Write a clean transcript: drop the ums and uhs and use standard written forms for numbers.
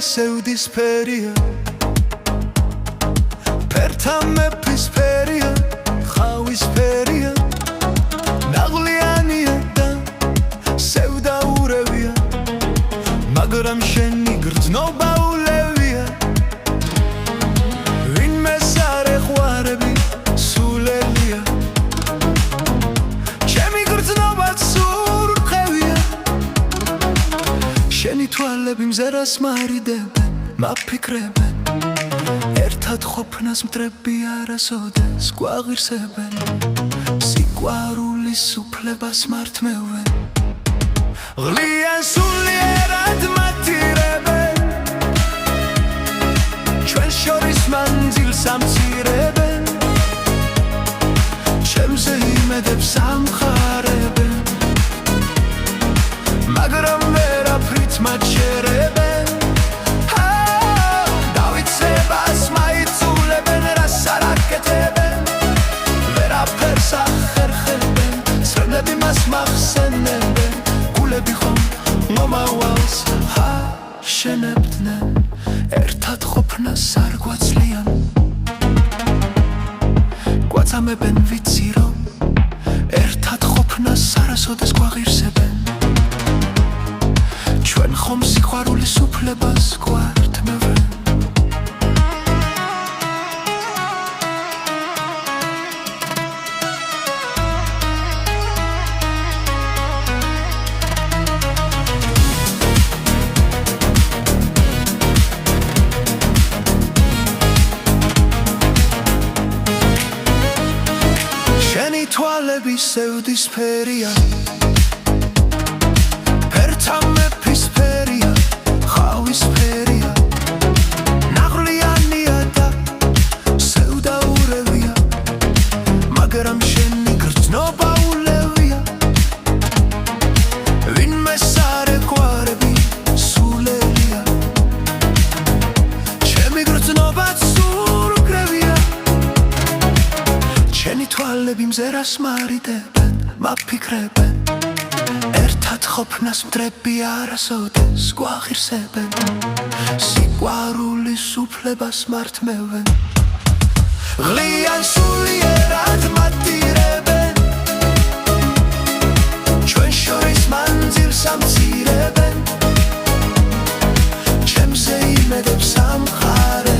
სევდისფერია ფერთა მეფისფერია ხავისფერია ნაღლიანია და სევდაურევია მაგრამ შენი გრძნობა ულევია ვინმეს არ ეყვარები სულელია ჩემი გრძნობაც სურხევია შენი თვალები მზერას მარიდებენ მაფიქრებენ ერთად ყოფნას მტრები არასოდეს გვაღირსებენ სიყვარულის უფლებას მართმევენ ღლიან სულიერად მათირებენ ჩვენ შორის მანძილს ამცირებენ ჩემზე იმედებს ამხარებენ მაგრამ ვერაფრით მათ შერებენ მახსენებენ გულები ხომ მომავალს აშენებდნენ ერთად ყოფნას არ გვაცლიან გვაწამებენ ვიცი რომ ერთად ყოფნას არასოდეს გვაღირსებენ ჩვენ ხომ სიყვარულის უფლებას გვართმევენ თვალები სევდისფერია ფერთა მეფისფერია ხავისფერია ნაღლიანია და სევდაურევია მაგრამ შენი გრძნობა ულევია ვინმეს არ ეყვარები სულელია ჩემი გრძნობაც სურგრევია შენი თვალები მზერას მარიდებენ მაფიქრებენ ერთად ყოფნას მტრები არასოდეს გვაღირსებენ სიყვარულის უფლებას მართმევენ ღლიან სულიერად მათირებენ ჩვენ შორის მანძილს ამცირებენ ჩემზე იმედებს ამხარებენ